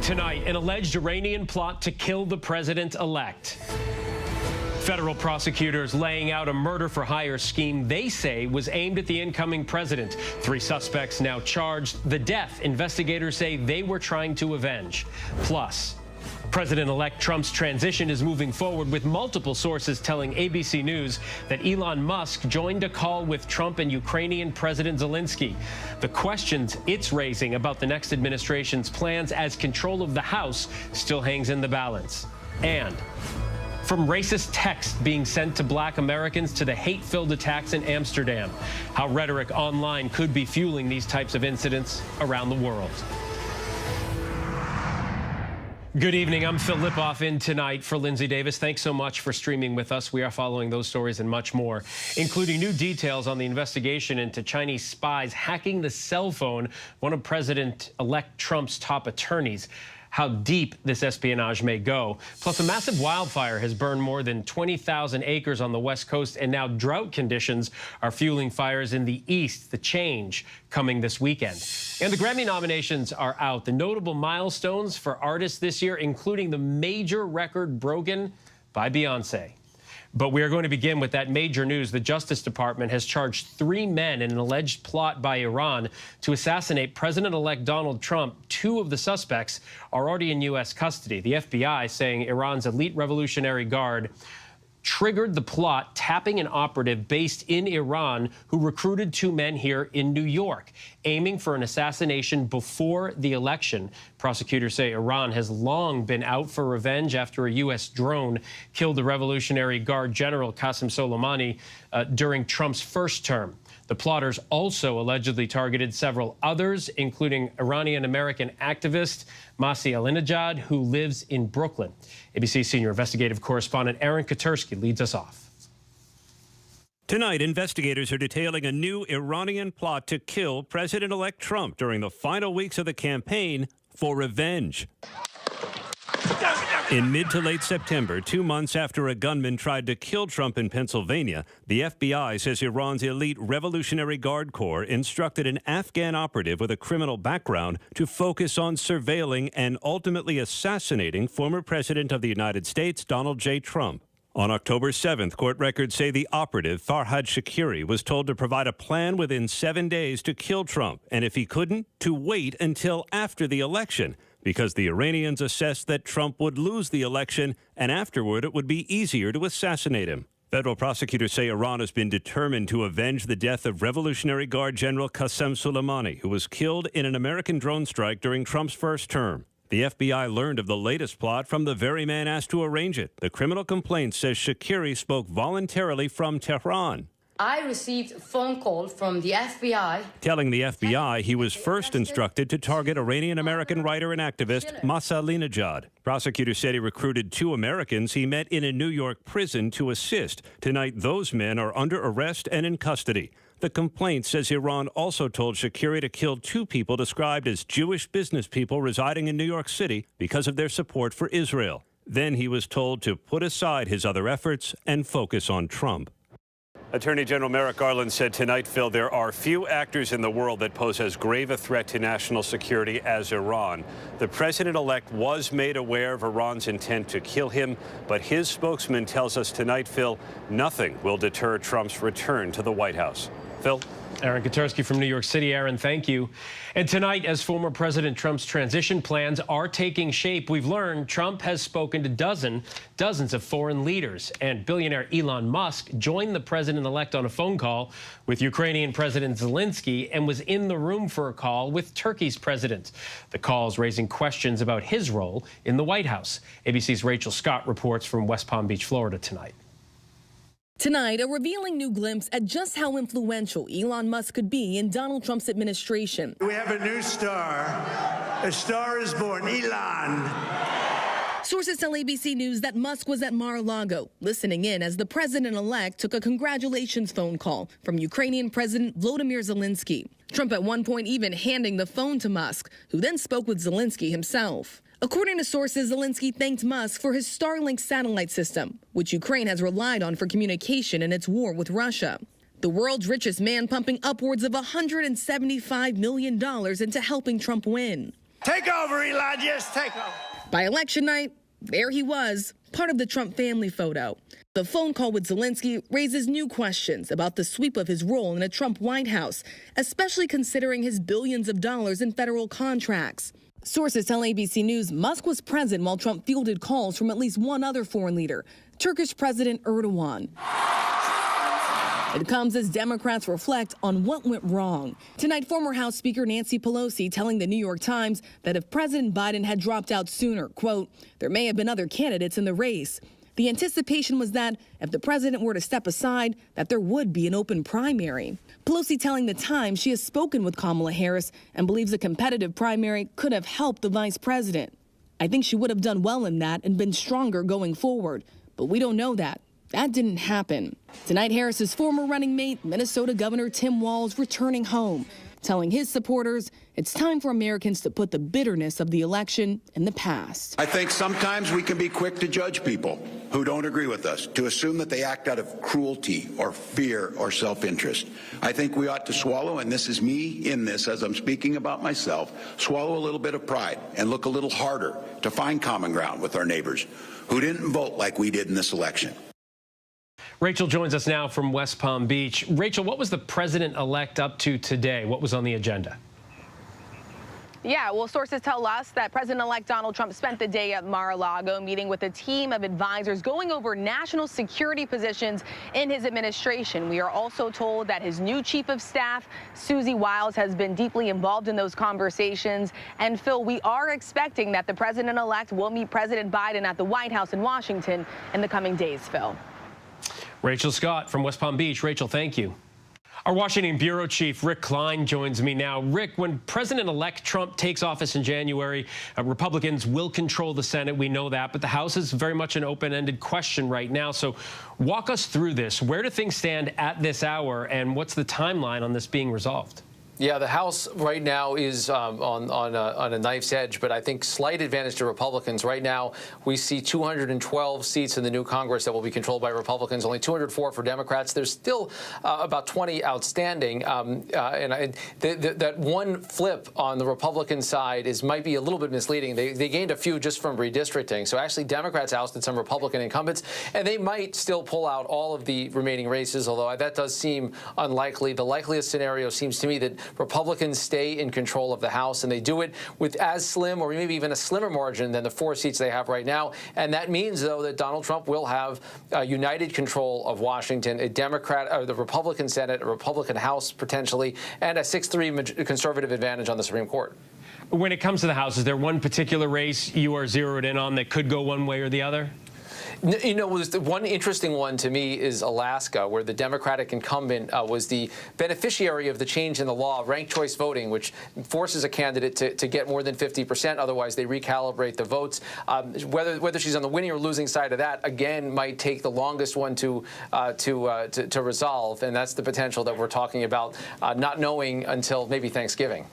Tonight, an alleged Iranian plot to kill the president-elect. Federal prosecutors laying out a murder-for-hire scheme they say was aimed at the incoming president. 3 suspects now charged. The death investigators say they were trying to avenge. Plus, President-elect Trump's transition is moving forward, with multiple sources telling ABC News that Elon Musk joined a call with Trump and Ukrainian President Zelensky. The questions it's raising about the next administration's plans as control of the House still hangs in the balance. And from racist texts being sent to black Americans to the hate-filled attacks in Amsterdam, how rhetoric online could be fueling these types of incidents around the world. Good evening. I'm Phil Lipoff in tonight for Linsey Davis. Thanks so much for streaming with us. We are following those stories and much more, including new details on the investigation into Chinese spies hacking the cell phone of one of President-elect Trump's top attorneys. How deep this espionage may go. Plus, a massive wildfire has burned more than 20,000 acres on the West Coast, and now drought conditions are fueling fires in the East. The change coming this weekend. And the Grammy nominations are out. The notable milestones for artists this year, including the major record broken by Beyoncé. But we are going to begin with that major news. The Justice Department has charged 3 men in an alleged plot by Iran to assassinate President-elect Donald Trump. 2 of the suspects are already in U.S. custody. The FBI saying Iran's elite Revolutionary Guard triggered the plot, tapping an operative based in Iran who recruited 2 men here in New York, aiming for an assassination before the election. Prosecutors say Iran has long been out for revenge after a U.S. drone killed the Revolutionary Guard General Qasem Soleimani during Trump's first term. The plotters also allegedly targeted several others, including Iranian-American activist Masih Alinejad, who lives in Brooklyn. ABC senior investigative correspondent Aaron Katersky leads us off. Tonight, investigators are detailing a new Iranian plot to kill President-elect Trump during the final weeks of the campaign for revenge. In mid to late September, 2 months after a gunman tried to kill Trump in Pennsylvania, the FBI says Iran's elite Revolutionary Guard Corps instructed an Afghan operative with a criminal background to focus on surveilling and ultimately assassinating former President of the United States, Donald J. Trump. On October 7th, court records say the operative, Farhad Shakiri, was told to provide a plan within 7 days to kill Trump, and if he couldn't, to wait until after the election, because the Iranians assessed that Trump would lose the election, and afterward it would be easier to assassinate him. Federal prosecutors say Iran has been determined to avenge the death of Revolutionary Guard General Qasem Soleimani, who was killed in an American drone strike during Trump's first term. The FBI learned of the latest plot from the very man asked to arrange it. The criminal complaint says Shakiri spoke voluntarily from Tehran. I received a phone call from the FBI telling the FBI he was first instructed to target Iranian-American writer and activist Masih Alinejad. Prosecutors said he recruited 2 Americans he met in a New York prison to assist. Tonight, those men are under arrest and in custody. The complaint says Iran also told Shakiri to kill 2 people described as Jewish business people residing in New York City because of their support for Israel. Then he was told to put aside his other efforts and focus on Trump. Attorney General Merrick Garland said tonight, Phil, there are few actors in the world that pose as grave a threat to national security as Iran. The president-elect was made aware of Iran's intent to kill him, but his spokesman tells us tonight, Phil, nothing will deter Trump's return to the White House. Phil? Aaron Katersky from New York City. Aaron, thank you. And tonight, as former President Trump's transition plans are taking shape, we've learned Trump has spoken to dozens of foreign leaders. And billionaire Elon Musk joined the president-elect on a phone call with Ukrainian President Zelensky and was in the room for a call with Turkey's president. The call's raising questions about his role in the White House. ABC's Rachel Scott reports from West Palm Beach, Florida tonight. Tonight, a revealing new glimpse at just how influential Elon Musk could be in Donald Trump's administration. We have a new star. A star is born, Elon. Sources tell ABC News that Musk was at Mar-a-Lago, listening in as the president-elect took a congratulations phone call from Ukrainian President Volodymyr Zelensky. Trump at one point even handing the phone to Musk, who then spoke with Zelensky himself. According to sources, Zelensky thanked Musk for his Starlink satellite system, which Ukraine has relied on for communication in its war with Russia. The world's richest man pumping upwards of $175 million into helping Trump win. Take over, Elon. Just take over. By election night, there he was, part of the Trump family photo. The phone call with Zelensky raises new questions about the sweep of his role in a Trump White House, especially considering his billions of dollars in federal contracts. Sources tell ABC News Musk was present while Trump fielded calls from at least one other foreign leader, Turkish President Erdogan. It comes as Democrats reflect on what went wrong. Tonight, former House Speaker Nancy Pelosi telling the New York Times that if President Biden had dropped out sooner, quote, there may have been other candidates in the race. The anticipation was that if the president were to step aside, that there would be an open primary. Pelosi telling the Times she has spoken with Kamala Harris and believes a competitive primary could have helped the vice president. I think she would have done well in that and been stronger going forward. But we don't know that. That didn't happen. Tonight, Harris's former running mate, Minnesota Governor Tim Walz, returning home, telling his supporters it's time for Americans to put the bitterness of the election in the past. I think sometimes we can be quick to judge people who don't agree with us, to assume that they act out of cruelty or fear or self-interest. I think we ought to swallow, and this is me in this as I'm speaking about myself, swallow a little bit of pride and look a little harder to find common ground with our neighbors who didn't vote like we did in this election. Rachel joins us now from West Palm Beach. Rachel, what was the president-elect up to today? What was on the agenda? Yeah, well, sources tell us that President-elect Donald Trump spent the day at Mar-a-Lago meeting with a team of advisors going over national security positions in his administration. We are also told that his new chief of staff, Susie Wiles, has been deeply involved in those conversations. And Phil, we are expecting that the president-elect will meet President Biden at the White House in Washington in the coming days, Phil. Rachel Scott from West Palm Beach. Rachel, thank you. Our Washington bureau chief, Rick Klein, joins me now. Rick, when President-elect Trump takes office in January, Republicans will control the Senate. We know that. But the House is very much an open-ended question right now. So walk us through this. Where do things stand at this hour, and what's the timeline on this being resolved? Yeah, the House right now is on a knife's edge, but I think slight advantage to Republicans. Right now, we see 212 seats in the new Congress that will be controlled by Republicans, only 204 for Democrats. There's still about 20 outstanding, that one flip on the Republican side might be a little bit misleading. They gained a few just from redistricting. So actually, Democrats ousted some Republican incumbents, and they might still pull out all of the remaining races, although that does seem unlikely. The likeliest scenario seems to me that Republicans stay in control of the House, and they do it with as slim or maybe even a slimmer margin than the 4 seats they have right now. And that means, though, that Donald Trump will have united control of Washington, a Democrat, or the Republican Senate, a Republican House potentially, and a 6-3 conservative advantage on the Supreme Court. When it comes to the House, is there one particular race you are zeroed in on that could go one way or the other? You know, one interesting one to me is Alaska, where the Democratic incumbent was the beneficiary of the change in the law of ranked choice voting, which forces a candidate to get more than 50%. Otherwise, they recalibrate the votes. Whether she's on the winning or losing side of that, again, might take the longest one to resolve. And that's the potential that we're talking about, not knowing until maybe Thanksgiving.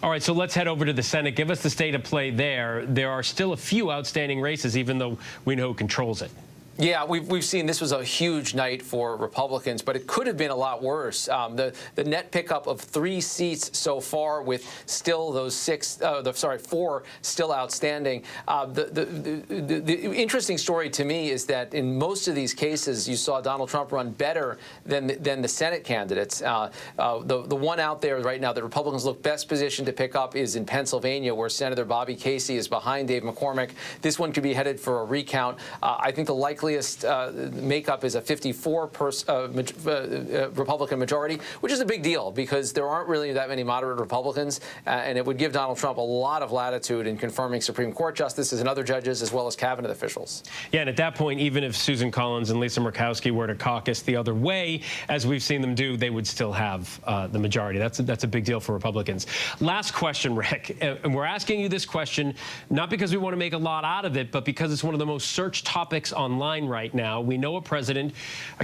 All right, so let's head over to the Senate. Give us the state of play there. There are still a few outstanding races, even though we know who controls it. Yeah, we've seen this was a huge night for Republicans, but it could have been a lot worse. The net pickup of 3 seats so far, with still those 4 still outstanding. The interesting story to me is that in most of these cases, you saw Donald Trump run better than the Senate candidates. The one out there right now that Republicans look best positioned to pick up is in Pennsylvania, where Senator Bobby Casey is behind Dave McCormick. This one could be headed for a recount. I think the likeliest makeup is a 54 Republican majority, which is a big deal because there aren't really that many moderate Republicans, and it would give Donald Trump a lot of latitude in confirming Supreme Court justices and other judges, as well as cabinet officials. Yeah, and at that point, even if Susan Collins and Lisa Murkowski were to caucus the other way, as we've seen them do, they would still have the majority. That's a big deal for Republicans. Last question, Rick, and we're asking you this question not because we want to make a lot out of it, but because it's one of the most searched topics online right now. We know a president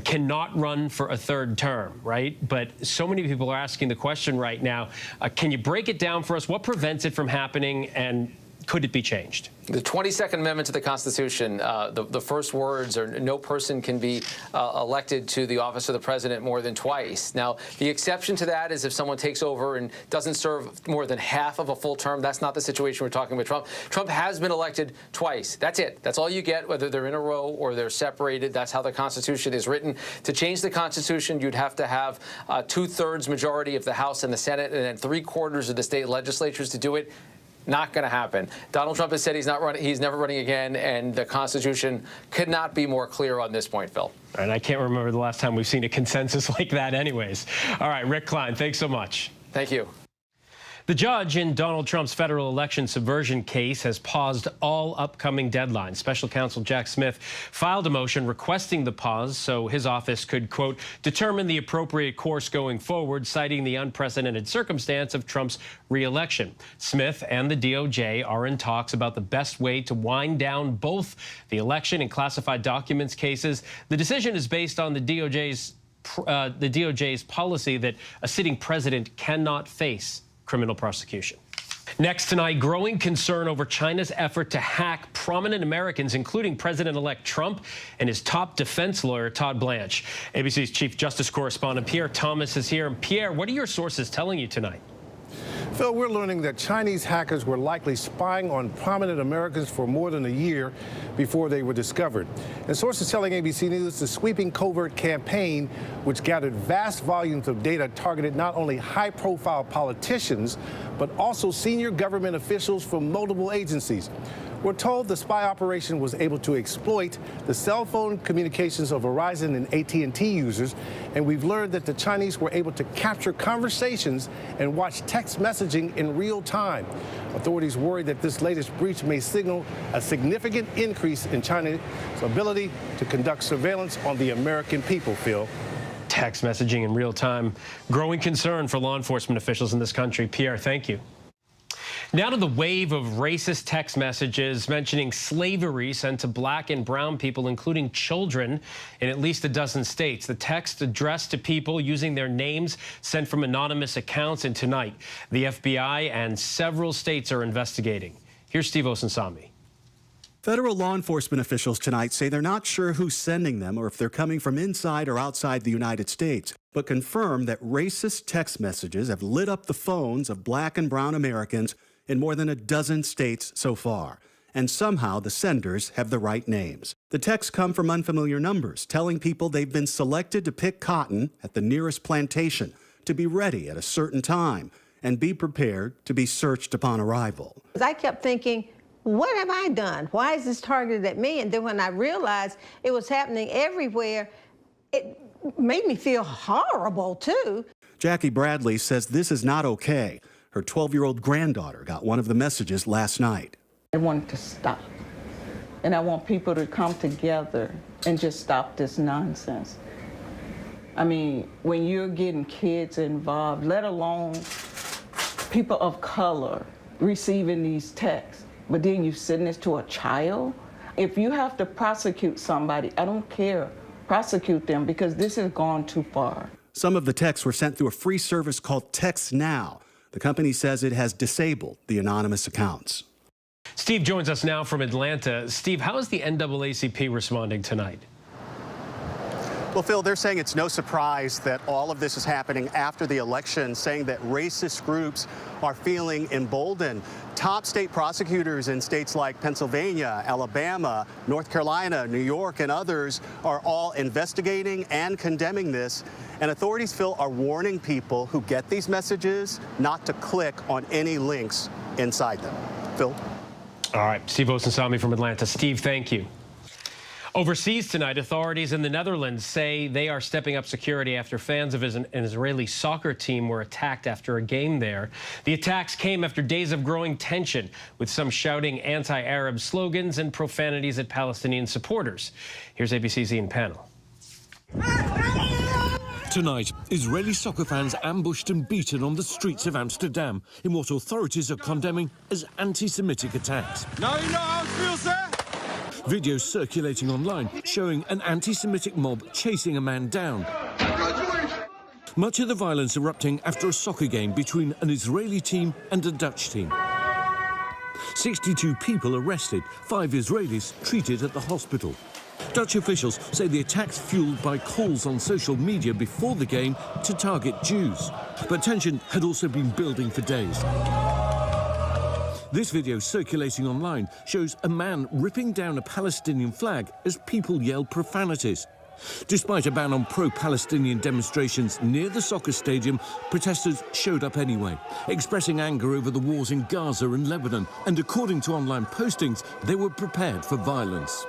cannot run for a 3rd term, right? But so many people are asking the question right now, can you break it down for us? What prevents it from happening? And could it be changed? The 22nd Amendment to the Constitution, the first words are no person can be elected to the office of the president more than twice. Now, the exception to that is if someone takes over and doesn't serve more than half of a full term. That's not the situation we're talking about. Trump has been elected twice. That's it. That's all you get, whether they're in a row or they're separated. That's how the Constitution is written. To change the Constitution, you'd have to have a 2/3 majority of the House and the Senate and then 3/4 of the state legislatures to do it. Not going to happen. Donald Trump has said he's not running. He's never running again, and the Constitution could not be more clear on this point, Phil. And I can't remember the last time we've seen a consensus like that anyways. All right, Rick Klein, thanks so much. Thank you. The judge in Donald Trump's federal election subversion case has paused all upcoming deadlines. Special counsel Jack Smith filed a motion requesting the pause so his office could, quote, determine the appropriate course going forward, citing the unprecedented circumstance of Trump's re-election. Smith and the DOJ are in talks about the best way to wind down both the election and classified documents cases. The decision is based on the DOJ's policy that a sitting president cannot face criminal prosecution. Next tonight, growing concern over China's effort to hack prominent Americans, including President-elect Trump and his top defense lawyer, Todd Blanche. ABC's Chief Justice correspondent Pierre Thomas is here. And Pierre, what are your sources telling you tonight? Phil, we're learning that Chinese hackers were likely spying on prominent Americans for more than a year before they were discovered. And sources telling ABC News the sweeping covert campaign, which gathered vast volumes of data, targeted not only high-profile politicians, but also senior government officials from multiple agencies. We're told the spy operation was able to exploit the cell phone communications of Verizon and AT&T users, and we've learned that the Chinese were able to capture conversations and watch text messaging in real time. Authorities worry that this latest breach may signal a significant increase in China's ability to conduct surveillance on the American people, Phil. Text messaging in real time. Growing concern for law enforcement officials in this country. Pierre, thank you. Now to the wave of racist text messages mentioning slavery sent to black and brown people, including children, in at least a dozen states. The text addressed to people using their names sent from anonymous accounts. And tonight, the FBI and several states are investigating. Here's Steve Osunsami. Federal law enforcement officials tonight say they're not sure who's sending them or if they're coming from inside or outside the United States, but confirm that racist text messages have lit up the phones of black and brown Americans in more than a dozen states so far. And somehow the senders have the right names. The texts come from unfamiliar numbers, telling people they've been selected to pick cotton at the nearest plantation, to be ready at a certain time, and be prepared to be searched upon arrival. I kept thinking, what have I done? Why is this targeted at me? And then when I realized it was happening everywhere, it made me feel horrible, too. Jackie Bradley says this is not okay. Her 12-year-old granddaughter got one of the messages last night. I want to stop, and I want people to come together and just stop this nonsense. I mean, when you're getting kids involved, let alone people of color receiving these texts, but then you send this to a child? If you have to prosecute somebody, I don't care. Prosecute them, because this has gone too far. Some of the texts were sent through a free service called Text Now. The company says it has disabled the anonymous accounts. Steve joins us now from Atlanta. Steve, how is the NAACP responding tonight? Well, Phil, they're saying it's no surprise that all of this is happening after the election, saying that racist groups are feeling emboldened. Top state prosecutors in states like Pennsylvania, Alabama, North Carolina, New York, and others are all investigating and condemning this. And authorities, Phil, are warning people who get these messages not to click on any links inside them. Phil? All right, Steve Osunsami from Atlanta. Steve, thank you. Overseas tonight, authorities in the Netherlands say they are stepping up security after fans of an Israeli soccer team were attacked after a game there. The attacks came after days of growing tension, with some shouting anti-Arab slogans and profanities at Palestinian supporters. Here's ABC's Ian Pannell. Tonight, Israeli soccer fans ambushed and beaten on the streets of Amsterdam in what authorities are condemning as anti-Semitic attacks. Now you know how it feels, sir? Videos circulating online showing an anti-Semitic mob chasing a man down. Much of the violence erupting after a soccer game between an Israeli team and a Dutch team. 62 people arrested, 5 Israelis treated at the hospital. Dutch officials say the attacks fueled by calls on social media before the game to target Jews. But tension had also been building for days. This video circulating online shows a man ripping down a Palestinian flag as people yelled profanities. Despite a ban on pro-Palestinian demonstrations near the soccer stadium, protesters showed up anyway, expressing anger over the wars in Gaza and Lebanon. And according to online postings, they were prepared for violence.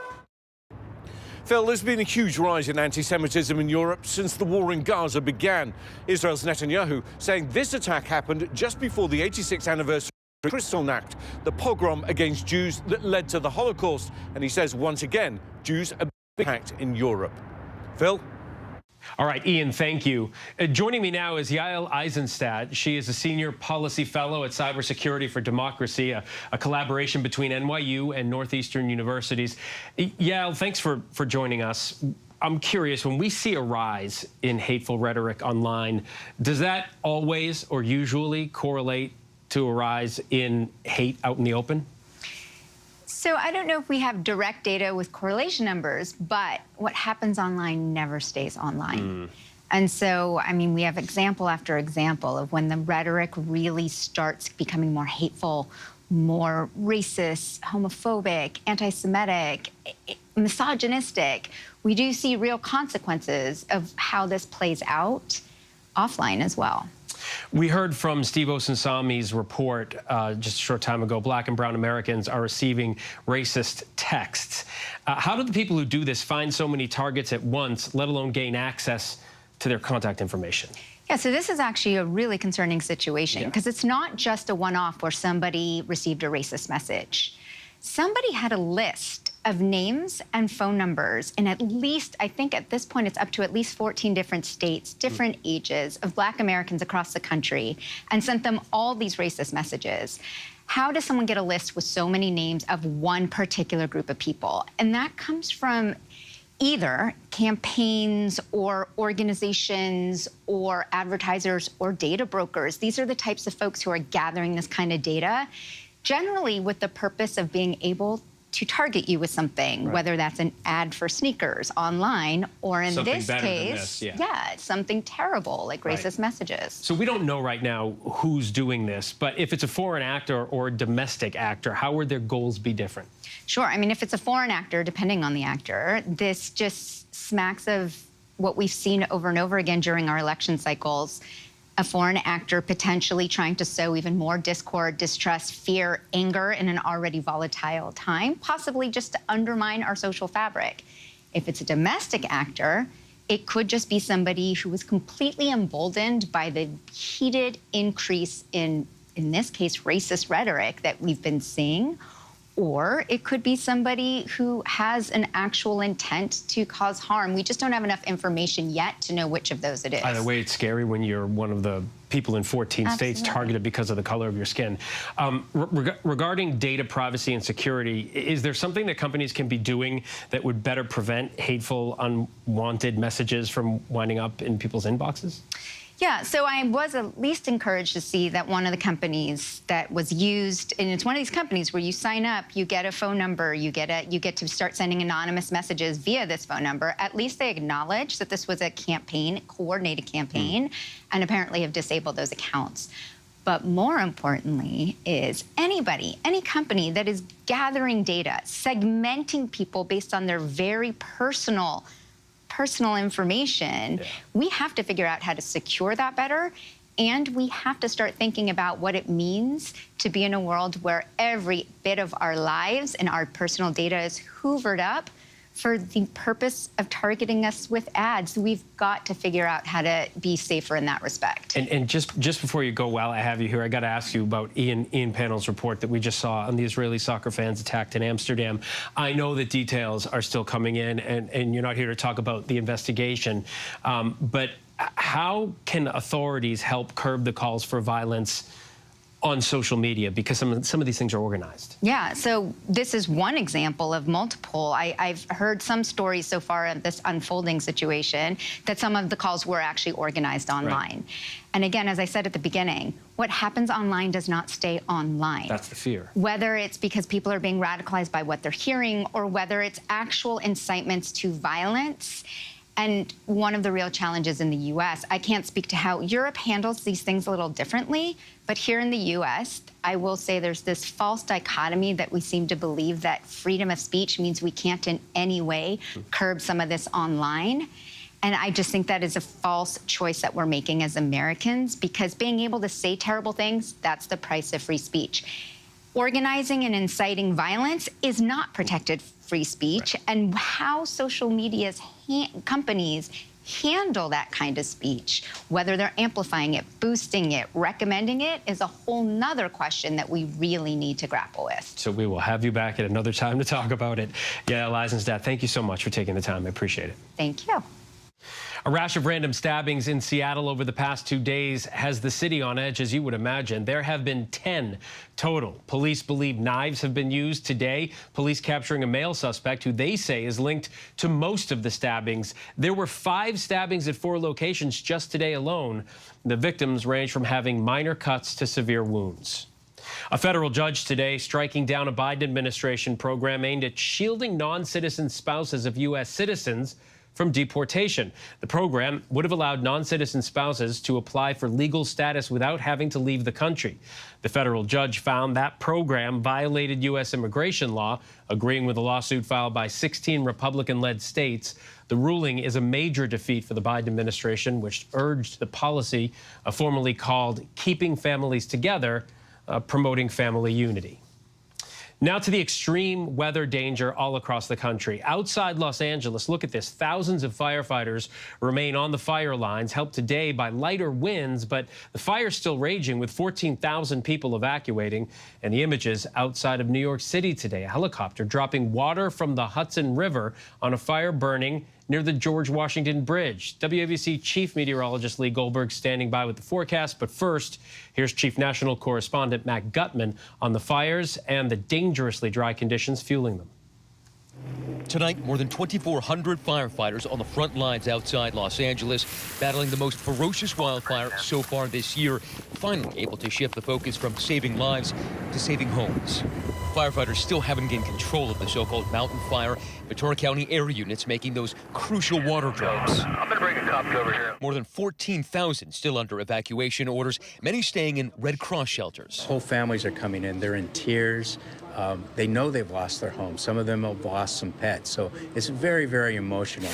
Phil, there's been a huge rise in anti-Semitism in Europe since the war in Gaza began. Israel's Netanyahu saying this attack happened just before the 86th anniversary of Kristallnacht, the pogrom against Jews that led to the Holocaust. And he says once again, Jews are being attacked in Europe. Phil? All right, Ian, thank you. Joining me now is Yael Eisenstadt. She is a senior policy fellow at Cybersecurity for Democracy, a collaboration between NYU and Northeastern universities. Yael, thanks for joining us. I'm curious, when we see a rise in hateful rhetoric online, does that always or usually correlate to a rise in hate out in the open? So I don't know if we have direct data with correlation numbers, but what happens online never stays online. And so, I mean, we have example after example of when the rhetoric really starts becoming more hateful, more racist, homophobic, anti-Semitic, misogynistic. We do see real consequences of how this plays out offline as well. We heard from Steve Osunsami's report just a short time ago. Black and brown Americans are receiving racist texts. How do the people who do this find so many targets at once, let alone gain access to their contact information? Yeah, so this is actually a really concerning situation because it's not just a one-off where somebody received a racist message. Somebody had a list of names and phone numbers in at least, I think at this point, it's up to at least 14 different states, different ages of Black Americans across the country, and sent them all these racist messages. How does someone get a list with so many names of one particular group of people? And that comes from either campaigns or organizations or advertisers or data brokers. These are the types of folks who are gathering this kind of data, generally with the purpose of being able to target you with something, whether that's an ad for sneakers online or in this case, it's something terrible like racist messages. So we don't know right now who's doing this, but if it's a foreign actor or a domestic actor, how would their goals be different? Sure. I mean, if it's a foreign actor, depending on the actor, this just smacks of what we've seen over and over again during our election cycles. A foreign actor potentially trying to sow even more discord, distrust, fear, anger in an already volatile time, possibly just to undermine our social fabric. If it's a domestic actor, it could just be somebody who was completely emboldened by the heated increase in this case, racist rhetoric that we've been seeing. Or it could be somebody who has an actual intent to cause harm. We just don't have enough information yet to know which of those it is. Either way, it's scary when you're one of the people in 14 states targeted because of the color of your skin. Regarding data privacy and security, is there something that companies can be doing that would better prevent hateful, unwanted messages from winding up in people's inboxes? Yeah, so I was at least encouraged to see that one of the companies that was used, and it's one of these companies where you sign up, you get a phone number, you get to start sending anonymous messages via this phone number. At least they acknowledge that this was a campaign, coordinated campaign, and apparently have disabled those accounts. But more importantly is anybody, any company that is gathering data, segmenting people based on their very personal information, we have to figure out how to secure that better, and we have to start thinking about what it means to be in a world where every bit of our lives and our personal data is hoovered up for the purpose of targeting us with ads. We've got to figure out how to be safer in that respect. And just before you go, while I have you here, I got to ask you about Ian Pannell's report that we just saw on the Israeli soccer fans attacked in Amsterdam. I know that details are still coming in, and you're not here to talk about the investigation, but how can authorities help curb the calls for violence on social media because some of these things are organized. Yeah, so this is one example of multiple. I've heard some stories so far of this unfolding situation that some of the calls were actually organized online. Right. And again, as I said at the beginning, what happens online does not stay online. That's the fear. Whether it's because people are being radicalized by what they're hearing or whether it's actual incitements to violence. And one of the real challenges in the U.S., I can't speak to how Europe handles these things a little differently, but here in the U.S., I will say there's this false dichotomy that we seem to believe that freedom of speech means we can't in any way curb some of this online. And I just think that is a false choice that we're making as Americans, because being able to say terrible things, that's the price of free speech. Organizing and inciting violence is not protected free speech, right. And how social media's companies handle that kind of speech, whether they're amplifying it, boosting it, recommending it, is a whole nother question that we really need to grapple with. So we will have you back at another time to talk about it. Yeah, Eisenstadt, thank you so much for taking the time. I appreciate it. Thank you. A rash of random stabbings in Seattle over the past 2 days has the city on edge, as you would imagine. There have been 10 total. Police believe knives have been used today. Police capturing a male suspect who they say is linked to most of the stabbings. There were 5 stabbings at 4 locations just today alone. The victims range from having minor cuts to severe wounds. A federal judge today striking down a Biden administration program aimed at shielding non-citizen spouses of U.S. citizens from deportation. The program would have allowed non-citizen spouses to apply for legal status without having to leave the country. The federal judge found that program violated U.S. immigration law, agreeing with a lawsuit filed by 16 Republican-led states. The ruling is a major defeat for the Biden administration, which urged the policy formerly called Keeping Families Together, promoting family unity. Now to the extreme weather danger all across the country. Outside Los Angeles, look at this. Thousands of firefighters remain on the fire lines, helped today by lighter winds, but the fire's still raging with 14,000 people evacuating. And the images outside of New York City today, a helicopter dropping water from the Hudson River on a fire burning near the George Washington Bridge. WABC Chief Meteorologist Lee Goldberg standing by with the forecast. But first, here's Chief National Correspondent Matt Gutman on the fires and the dangerously dry conditions fueling them. Tonight, more than 2,400 firefighters on the front lines outside Los Angeles, battling the most ferocious wildfire so far this year, finally able to shift the focus from saving lives to saving homes. Firefighters still haven't gained control of the so-called mountain fire. Ventura County air units making those crucial water drops. I'm going to bring a copy over here. More than 14,000 still under evacuation orders, many staying in Red Cross shelters. Whole families are coming in. They're in tears. They know they've lost their home. Some of them have lost some pets. So it's very, very emotional.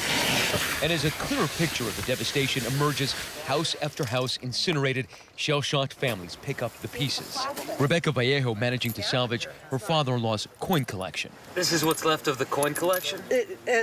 And as a clearer picture of the devastation emerges, house after house incinerated, shell-shocked families pick up the pieces. Rebecca Vallejo managing to salvage her father-in-law's coin collection. This is what's left of the coin collection?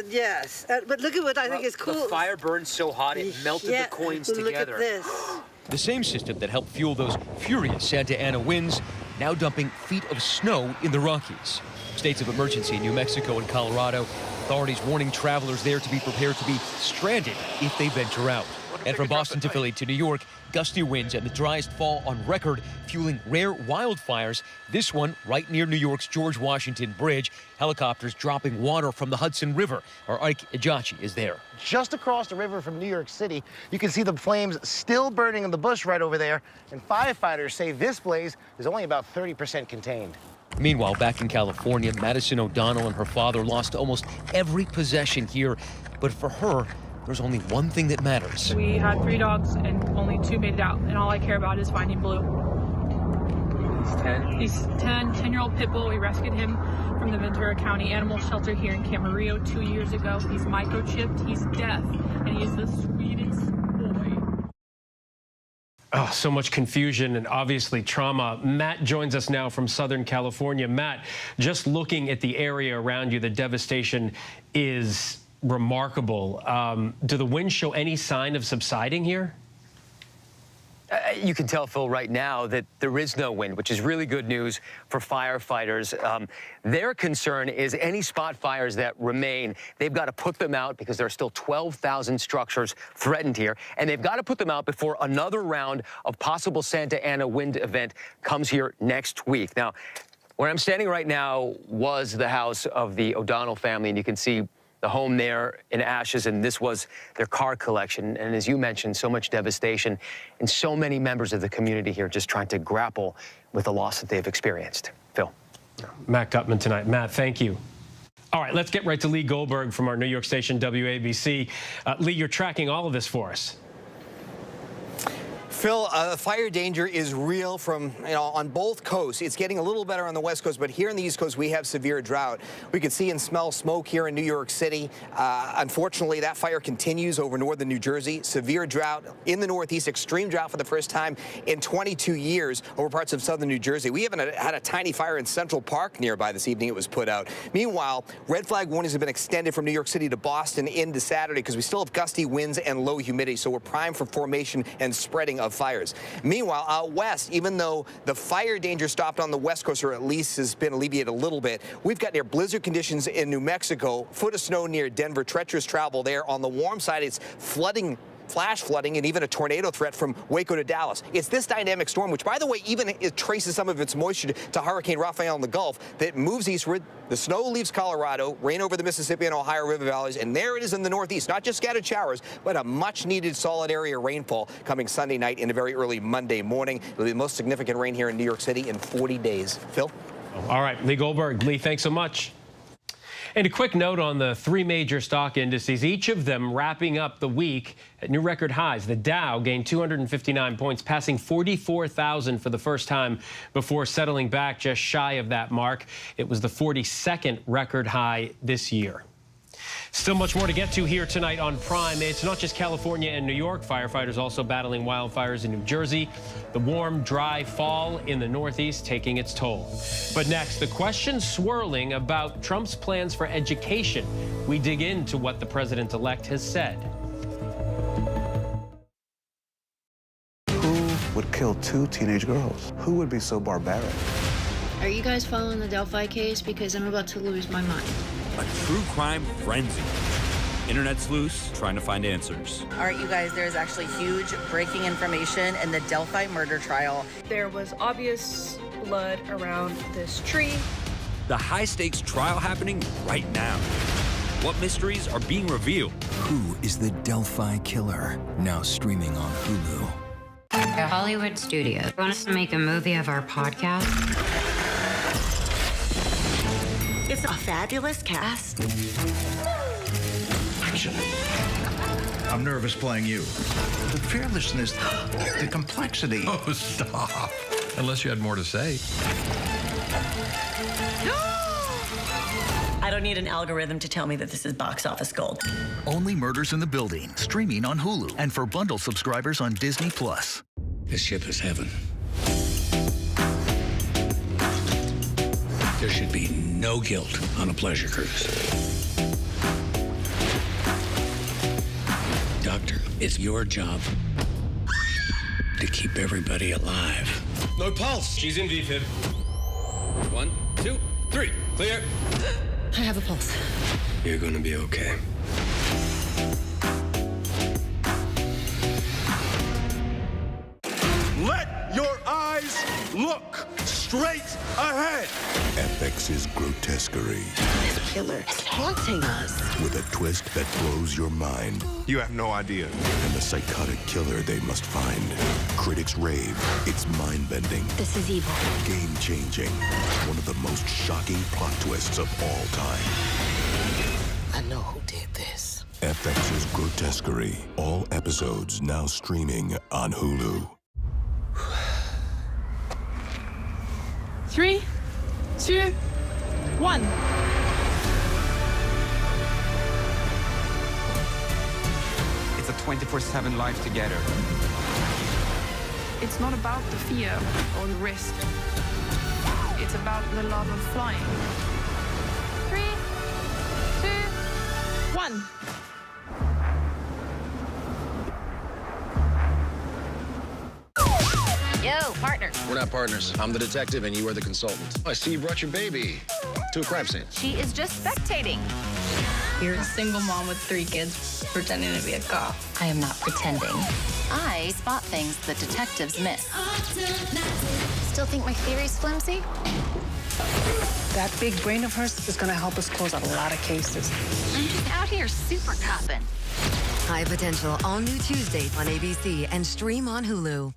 Yes, but look at what I think is cool. The fire burned so hot it melted the coins together. Look at this. The same system that helped fuel those furious Santa Ana winds, now dumping feet of snow in the Rockies. States of emergency in New Mexico and Colorado. Authorities warning travelers there to be prepared to be stranded if they venture out. And from Boston to Philly to New York, gusty winds and the driest fall on record, fueling rare wildfires. This one right near New York's George Washington Bridge. Helicopters dropping water from the Hudson River. Our Ike Ejachi is there. Just across the river from New York City, you can see the flames still burning in the bush right over there. And firefighters say this blaze is only about 30% contained. Meanwhile, back in California, Madison O'Donnell and her father lost almost every possession here. But for her, there's only one thing that matters. We had 3 dogs and only 2 made it out, and all I care about is finding Blue. He's 10? He's 10-year-old pit bull. We rescued him from the Ventura County Animal Shelter here in Camarillo 2 years ago. He's microchipped, he's deaf, and he's the sweetest boy. Oh, so much confusion and obviously trauma. Matt joins us now from Southern California. Matt, just looking at the area around you, the devastation is remarkable. Do the winds show any sign of subsiding here? You can tell, Phil, right now that there is no wind, which is really good news for firefighters. Their concern is any spot fires that remain, they've got to put them out because there are still 12,000 structures threatened here, and they've got to put them out before another round of possible Santa Ana wind event comes here next week. Now, where I'm standing right now was the house of the O'Donnell family, and you can see the home there in ashes, and this was their car collection. And as you mentioned, so much devastation, and so many members of the community here just trying to grapple with the loss that they've experienced. Phil. Matt Gutman tonight. Matt, thank you. All right, let's get right to Lee Goldberg from our New York station, WABC. Lee, you're tracking all of this for us. Phil, fire danger is real from, on both coasts. It's getting a little better on the West Coast, but here on the East Coast, we have severe drought. We can see and smell smoke here in New York City. Unfortunately, that fire continues over northern New Jersey. Severe drought in the Northeast, extreme drought for the first time in 22 years over parts of southern New Jersey. We even had a tiny fire in Central Park nearby this evening. It was put out. Meanwhile, red flag warnings have been extended from New York City to Boston into Saturday because we still have gusty winds and low humidity, so we're primed for formation and spreading of fires. Meanwhile, out west, even though the fire danger stopped on the West Coast, or at least has been alleviated a little bit, we've got near blizzard conditions in New Mexico, foot of snow near Denver, treacherous travel there. On the warm side, it's flooding, flash flooding, and even a tornado threat from Waco to Dallas. It's this dynamic storm, which, by the way, even it traces some of its moisture to Hurricane Rafael in the Gulf, that moves eastward. The snow leaves Colorado, rain over the Mississippi and Ohio River valleys, and there it is in the Northeast. Not just scattered showers, but a much-needed solid area rainfall coming Sunday night into very early Monday morning. It'll be the most significant rain here in New York City in 40 days. Phil? All right, Lee Goldberg. Lee, thanks so much. And a quick note on the three major stock indices, each of them wrapping up the week at new record highs. The Dow gained 259 points, passing 44,000 for the first time before settling back just shy of that mark. It was the 42nd record high this year. Still much more to get to here tonight on Prime. It's not just California and New York. Firefighters also battling wildfires in New Jersey. The warm, dry fall in the Northeast taking its toll. But next, the question swirling about Trump's plans for education. We dig into what the president-elect has said. Who would kill two teenage girls? Who would be so barbaric? Are you guys following the Delphi case? Because I'm about to lose my mind. A true crime frenzy. Internet's loose, trying to find answers. All right, you guys, there's actually huge breaking information in the Delphi murder trial. There was obvious blood around this tree. The high-stakes trial happening right now. What mysteries are being revealed? Who is the Delphi killer? Now streaming on Hulu. A Hollywood studio want us to make a movie of our podcast. It's a fabulous cast. Action. I'm nervous playing you. The fearlessness, the complexity. Oh, stop. Unless you had more to say. I don't need an algorithm to tell me that this is box office gold. Only Murders in the Building, streaming on Hulu and for bundle subscribers on Disney+. This ship is heaven. There should be no guilt on a pleasure cruise. Doctor, it's your job to keep everybody alive. No pulse. She's in VFib. 1, 2, 3. Clear. I have a pulse. You're gonna be okay. Let your eyes look straight ahead. FX's grotesquerie. This killer is haunting us. With a twist that blows your mind. You have no idea. And the psychotic killer they must find. Critics rave. It's mind-bending. This is evil. Game-changing. One of the most shocking plot twists of all time. I know who did this. FX's grotesquerie. All episodes now streaming on Hulu. 3, 2, 1. It's a 24/7 life together. It's not about the fear or the risk. It's about the love of flying. 3, 2, 1. Yo, partner. We're not partners. I'm the detective and you are the consultant. I see you brought your baby to a crime scene. She is just spectating. You're a single mom with 3 kids pretending to be a cop. I am not pretending. I spot things that detectives miss. Still think my theory's flimsy? That big brain of hers is going to help us close a lot of cases. I'm just out here super copping. High Potential, all new Tuesdays on ABC and stream on Hulu.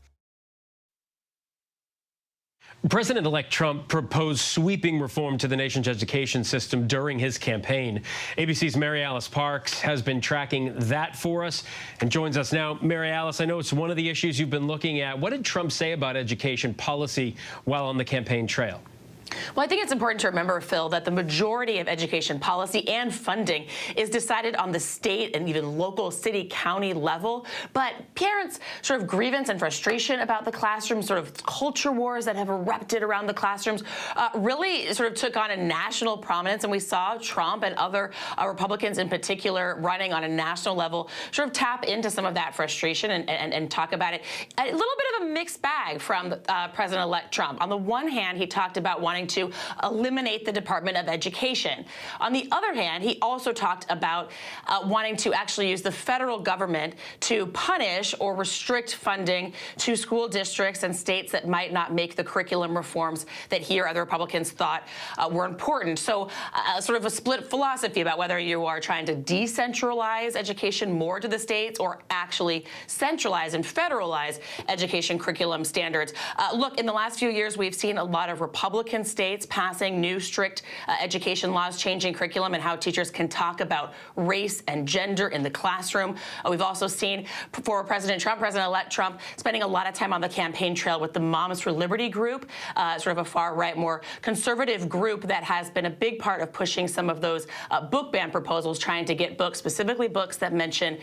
President-elect Trump proposed sweeping reform to the nation's education system during his campaign. ABC's Mary Alice Parks has been tracking that for us and joins us now. Mary Alice, I know it's one of the issues you've been looking at. What did Trump say about education policy while on the campaign trail? Well, I think it's important to remember, Phil, that the majority of education policy and funding is decided on the state and even local city, county level. But parents' sort of grievance and frustration about the classroom, sort of culture wars that have erupted around the classrooms, really sort of took on a national prominence. And we saw Trump and other Republicans in particular running on a national level sort of tap into some of that frustration and talk about it. A little bit of a mixed bag from President-elect Trump. On the one hand, he talked about wanting to eliminate the Department of Education. On the other hand, he also talked about wanting to actually use the federal government to punish or restrict funding to school districts and states that might not make the curriculum reforms that he or other Republicans thought were important. So sort of a split philosophy about whether you are trying to decentralize education more to the states or actually centralize and federalize education curriculum standards. Look, in the last few years, we've seen a lot of Republican states passing new strict education laws, changing curriculum and how teachers can talk about race and gender in the classroom. We've also seen for President-elect Trump, spending a lot of time on the campaign trail with the Moms for Liberty group, sort of a far-right, more conservative group that has been a big part of pushing some of those book ban proposals, trying to get books, specifically books that mention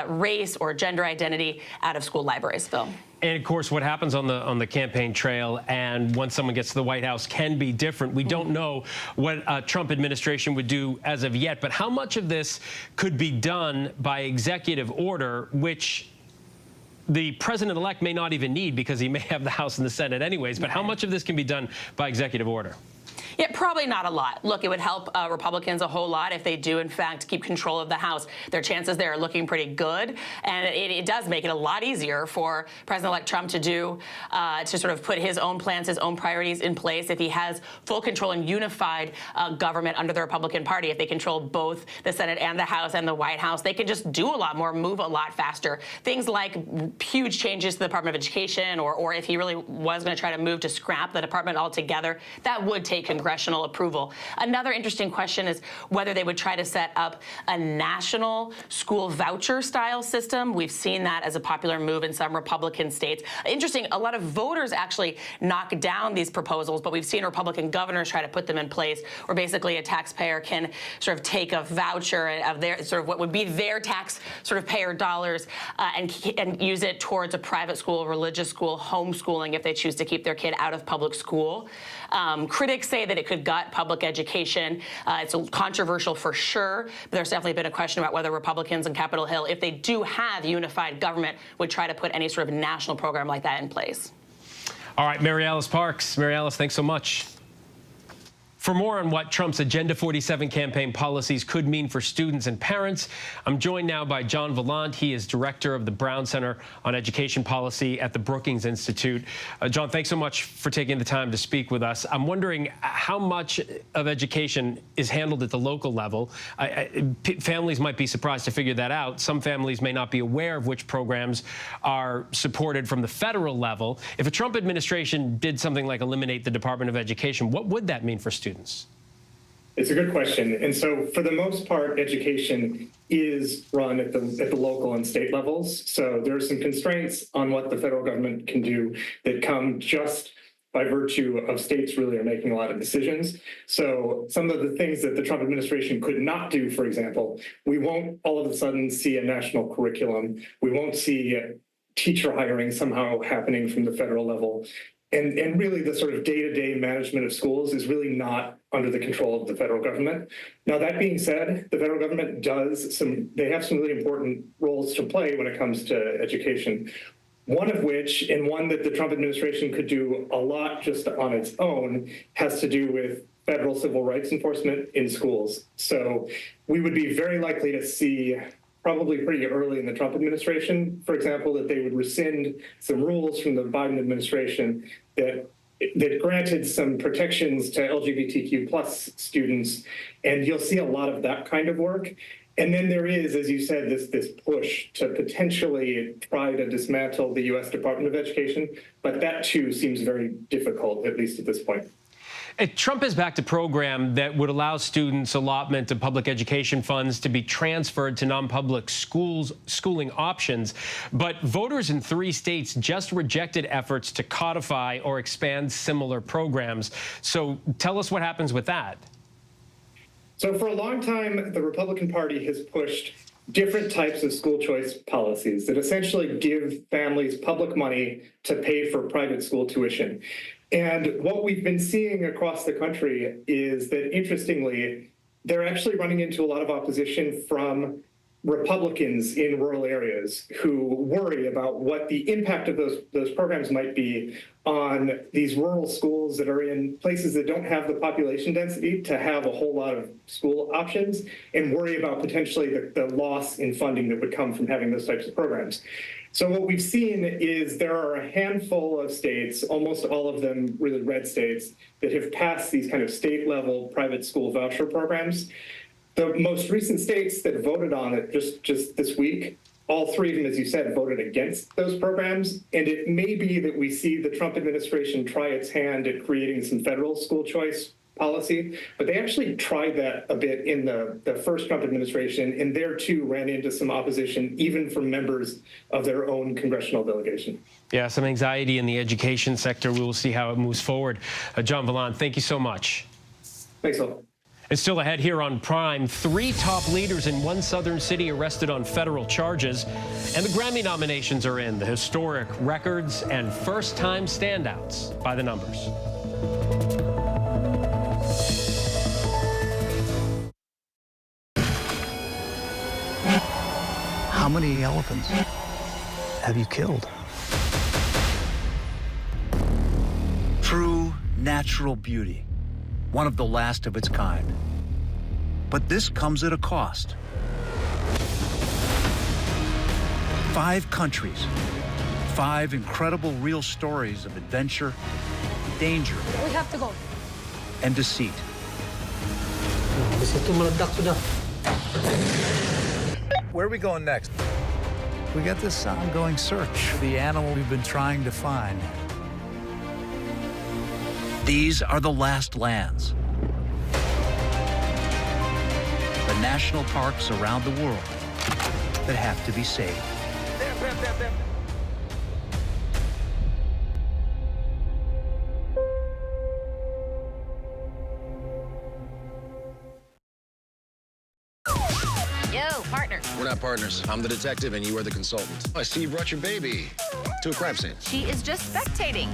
race or gender identity, out of school libraries, Phil. And of course, what happens on the campaign trail and once someone gets to the White House can be different. We don't know what a Trump administration would do as of yet, but how much of this could be done by executive order, which the president-elect may not even need because he may have the House and the Senate anyways, but how much of this can be done by executive order? Yeah, probably not a lot. Look, it would help Republicans a whole lot if they do, in fact, keep control of the House. Their chances there are looking pretty good, and it does make it a lot easier for President-elect Trump to do, to sort of put his own plans, his own priorities in place if he has full control and unified government under the Republican Party. If they control both the Senate and the House and the White House, they can just do a lot more, move a lot faster. Things like huge changes to the Department of Education, or if he really was going to try to move to scrap the department altogether, that would take congressional approval. Another interesting question is whether they would try to set up a national school voucher style system. We've seen that as a popular move in some Republican states. Interesting, a lot of voters actually knock down these proposals, but we've seen Republican governors try to put them in place where basically a taxpayer can sort of take a voucher of their sort of what would be their tax sort of payer dollars and use it towards a private school, religious school, homeschooling if they choose to keep their kid out of public school. Critics say that it could gut public education. It's controversial for sure, but there's definitely been a question about whether Republicans on Capitol Hill, if they do have unified government, would try to put any sort of national program like that in place. All right, Mary Alice Parks. Mary Alice, thanks so much. For more on what Trump's Agenda 47 campaign policies could mean for students and parents, I'm joined now by John Vallant. He is director of the Brown Center on Education Policy at the Brookings Institute. John, thanks so much for taking the time to speak with us. I'm wondering how much of education is handled at the local level. Families might be surprised to figure that out. Some families may not be aware of which programs are supported from the federal level. If a Trump administration did something like eliminate the Department of Education, what would that mean for students? It's a good question. And so for the most part, education is run at the local and state levels. So there are some constraints on what the federal government can do that come just by virtue of states really are making a lot of decisions. So some of the things that the Trump administration could not do, for example, we won't all of a sudden see a national curriculum. We won't see teacher hiring somehow happening from the federal level. And really the sort of day-to-day management of schools is really not under the control of the federal government. Now, that being said, the federal government they have some really important roles to play when it comes to education. One of which, and one that the Trump administration could do a lot just on its own, has to do with federal civil rights enforcement in schools. So we would be very likely to see, probably pretty early in the Trump administration, for example, that they would rescind some rules from the Biden administration that granted some protections to LGBTQ plus students, and you'll see a lot of that kind of work. And then there is, as you said, this push to potentially try to dismantle the U.S. Department of Education, but that too seems very difficult, at least at this point. Trump has backed a program that would allow students' allotment of public education funds to be transferred to non-public schooling options. But voters in 3 states just rejected efforts to codify or expand similar programs. So tell us what happens with that. So for a long time, the Republican Party has pushed different types of school choice policies that essentially give families public money to pay for private school tuition. And what we've been seeing across the country is that, interestingly, they're actually running into a lot of opposition from Republicans in rural areas who worry about what the impact of those programs might be on these rural schools that are in places that don't have the population density to have a whole lot of school options, and worry about potentially the loss in funding that would come from having those types of programs. So what we've seen is there are a handful of states, almost all of them really red states, that have passed these kind of state-level private school voucher programs. The most recent states that voted on it just this week, all 3 of them, as you said, voted against those programs. And it may be that we see the Trump administration try its hand at creating some federal school choice policy, but they actually tried that a bit in the first Trump administration, and there too ran into some opposition, even from members of their own congressional delegation. Yeah, some anxiety in the education sector. We will see how it moves forward. John Villan, thank you so much. Thanks, Phil. And still ahead here on Prime, 3 top leaders in one southern city arrested on federal charges. And the Grammy nominations are in, the historic records and first-time standouts by the numbers. How many elephants have you killed? True natural beauty, one of the last of its kind. But this comes at a cost. 5 countries, 5 incredible real stories of adventure, danger, We have to go. and deceit. Where are we going next? We got this ongoing search for the animal we've been trying to find. These are the last lands. The national parks around the world that have to be saved. There. Yo, partner. We're not partners. I'm the detective and you are the consultant. I see you brought your baby to a crime scene. She is just spectating.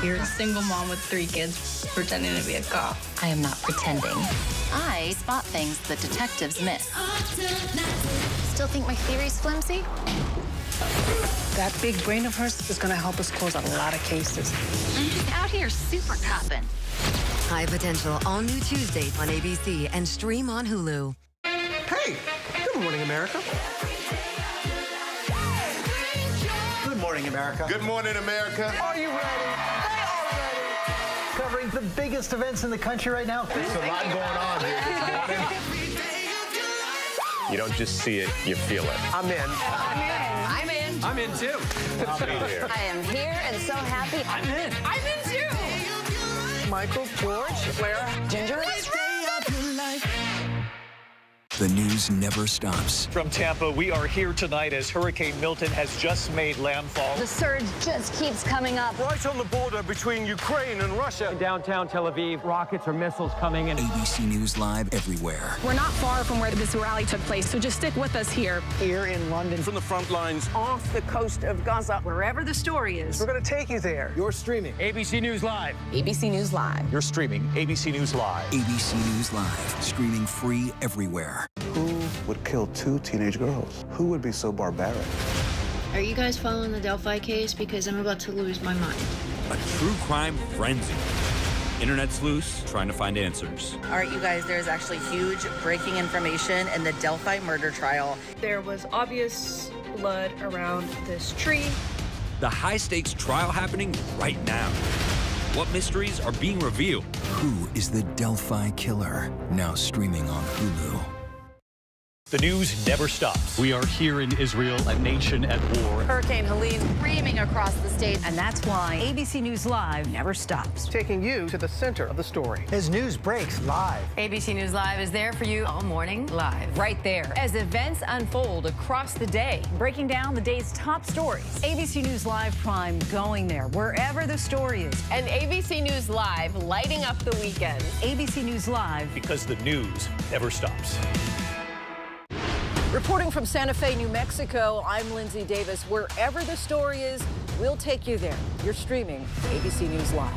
You're a single mom with 3 kids pretending to be a cop. I am not pretending. I spot things that detectives miss. Still think my theory's flimsy? That big brain of hers is going to help us close a lot of cases. I'm just out here super copping. High Potential, all new Tuesday on ABC and stream on Hulu. Hey, good morning, America. Good morning, America. Good morning, America. Are you ready? They are ready. Covering the biggest events in the country right now. There's a lot going on here this morning. You don't just see it, you feel it. I'm in. I'm in. I'm in too. I'll be here. I am here and so happy. I'm in. I'm in too. Michael, George, Claire, Ginger. The news never stops. From Tampa, we are here tonight as Hurricane Milton has just made landfall. The surge just keeps coming up. Right on the border between Ukraine and Russia. In downtown Tel Aviv, rockets or missiles coming in. ABC News Live everywhere. We're not far from where this rally took place, so just stick with us here. Here in London. From the front lines. Off the coast of Gaza. Wherever the story is. We're going to take you there. You're streaming ABC News Live. ABC News Live. You're streaming ABC News Live. ABC News Live, streaming free everywhere. Who would kill 2 teenage girls? Who would be so barbaric? Are you guys following the Delphi case? Because I'm about to lose my mind. A true crime frenzy. Internet's loose, trying to find answers. All right, you guys, there's actually huge breaking information in the Delphi murder trial. There was obvious blood around this tree. The high-stakes trial happening right now. What mysteries are being revealed? Who is the Delphi killer? Now streaming on Hulu. The news never stops. We are here in Israel, a nation at war. Hurricane Helene screaming across the state. And that's why ABC News Live never stops. Taking you to the center of the story. As news breaks live. ABC News Live is there for you all morning live. Right there. As events unfold across the day, breaking down the day's top stories. ABC News Live Prime going there, wherever the story is. And ABC News Live lighting up the weekend. ABC News Live. Because the news never stops. Reporting from Santa Fe, New Mexico, I'm Linsey Davis. Wherever the story is, we'll take you there. You're streaming ABC News Live.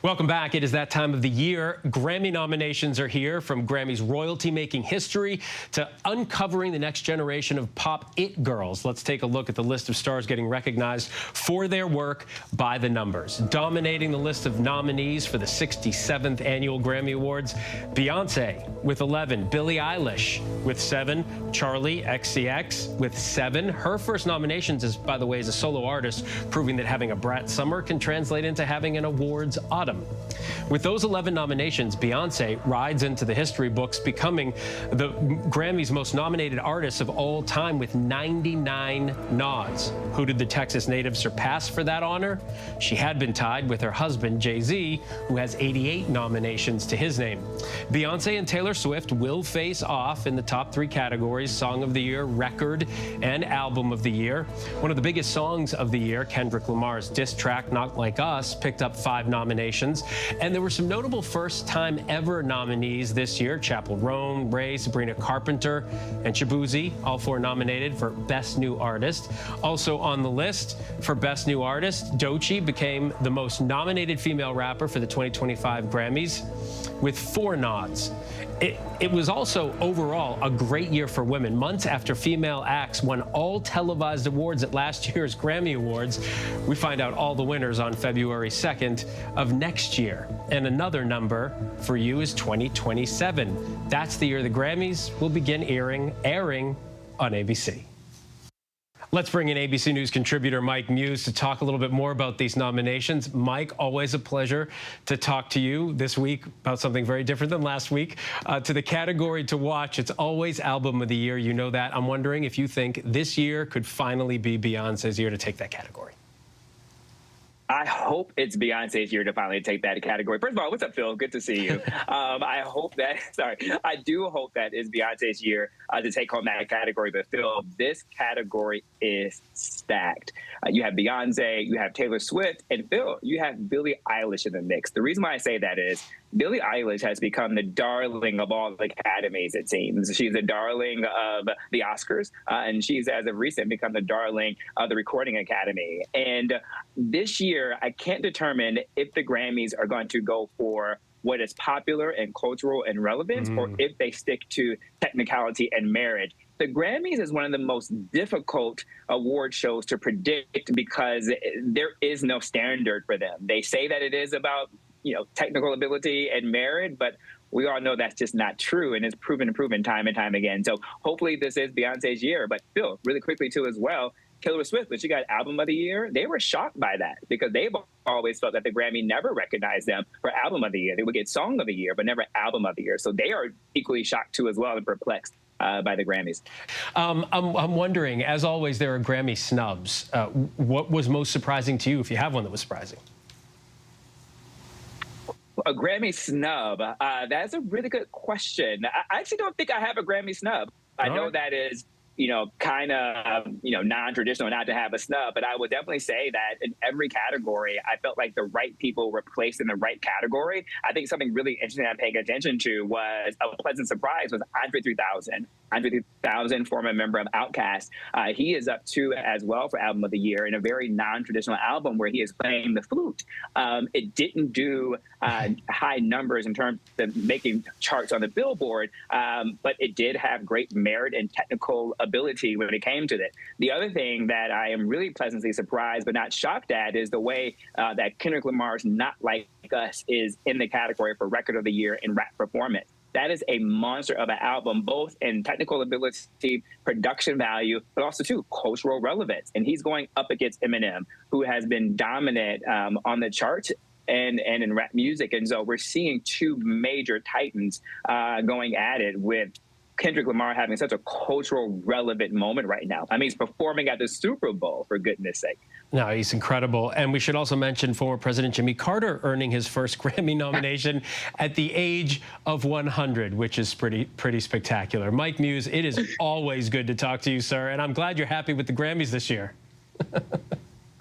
Welcome back. It is that time of the year. Grammy nominations are here, from Grammy's royalty-making history to uncovering the next generation of pop it girls. Let's take a look at the list of stars getting recognized for their work by the numbers. Dominating the list of nominees for the 67th Annual Grammy Awards, Beyonce with 11, Billie Eilish with 7, Charli XCX with 7. Her first nominations is, by the way, as a solo artist, proving that having a brat summer can translate into having an awards autumn. With those 11 nominations, Beyonce rides into the history books, becoming the Grammy's most nominated artist of all time with 99 nods. Who did the Texas native surpass for that honor? She had been tied with her husband, Jay-Z, who has 88 nominations to his name. Beyonce and Taylor Swift will face off in the top 3 categories: Song of the Year, Record, and Album of the Year. One of the biggest songs of the year, Kendrick Lamar's diss track, Not Like Us, picked up 5 nominations. And there were some notable first-time ever nominees this year: Chappell Roan, Ray, Sabrina Carpenter, and Shabuzi, all 4 nominated for Best New Artist. Also on the list for Best New Artist, Doechii became the most nominated female rapper for the 2025 Grammys with 4 nods. It was also overall a great year for women. Months after female acts won all televised awards at last year's Grammy Awards, we find out all the winners on February 2nd of next year. And another number for you is 2027. That's the year the Grammys will begin airing on ABC. Let's bring in ABC News contributor Mike Muse to talk a little bit more about these nominations. Mike, always a pleasure to talk to you this week about something very different than last week. To the category to watch, it's always Album of the Year. You know that. I'm wondering if you think this year could finally be Beyonce's year to take that category. I hope it's Beyonce's year to finally take that category. First of all, what's up, Phil? Good to see you. I do hope that is Beyonce's year to take home that category. But Phil, this category is stacked. You have Beyonce, you have Taylor Swift, and Phil, you have Billie Eilish in the mix. The reason why I say that is Billie Eilish has become the darling of all the academies, it seems. She's the darling of the Oscars, and she's, as of recent, become the darling of the Recording Academy. And this year, I can't determine if the Grammys are going to go for what is popular and cultural and relevant, or if they stick to technicality and merit. The Grammys is one of the most difficult award shows to predict because there is no standard for them. They say that it is about, technical ability and merit, but we all know that's just not true, and it's proven time and time again. So hopefully this is Beyonce's year. But Phil, really quickly too as well, Taylor Swift, when she got Album of the Year, they were shocked by that because they've always felt that the Grammy never recognized them for Album of the Year. They would get Song of the Year, but never Album of the Year. So they are equally shocked too as well and perplexed by the Grammys. I'm wondering, as always, there are Grammy snubs. What was most surprising to you, if you have one that was surprising? A Grammy snub, that's a really good question. I actually don't think I have a Grammy snub. I know that is, kind of, non-traditional not to have a snub, but I would definitely say that in every category, I felt like the right people were placed in the right category. I think something really interesting I'm paying attention to was a pleasant surprise was Andre 3000 Andre 3000, former member of Outkast, he is up too as well for Album of the Year in a very non-traditional album where he is playing the flute. It didn't do high numbers in terms of making charts on the Billboard, but it did have great merit and technical ability when it came to it. The other thing that I am really pleasantly surprised but not shocked at is the way that Kendrick Lamar's Not Like Us is in the category for Record of the Year in rap performance. That is a monster of an album, both in technical ability, production value, but also, too, cultural relevance. And he's going up against Eminem, who has been dominant on the charts and in rap music. And so we're seeing two major titans going at it, with Kendrick Lamar having such a cultural relevant moment right now. I mean, he's performing at the Super Bowl, for goodness sake. No, he's incredible. And we should also mention former President Jimmy Carter earning his first Grammy nomination at the age of 100, which is pretty spectacular. Mike Muse, it is always good to talk to you, sir, and I'm glad you're happy with the Grammys this year.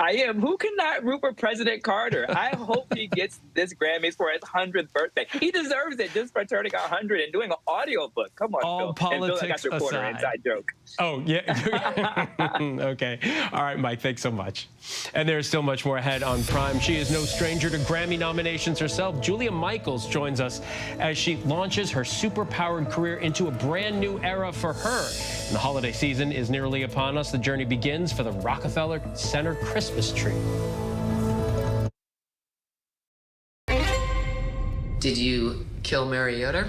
I am. Who cannot root for President Carter? I hope he gets this Grammys for his 100th birthday. He deserves it just for turning 100 and doing an audiobook. Come on, all Phil. politics and Phil, I got your corner. Inside joke. Oh, yeah. Okay. All right, Mike, thanks so much. And there's still much more ahead on Prime. She is no stranger to Grammy nominations herself. Julia Michaels joins us as she launches her super-powered career into a brand new era for her. And the holiday season is nearly upon us. The journey begins for the Rockefeller Center Christmas tree. Did you kill Mariota?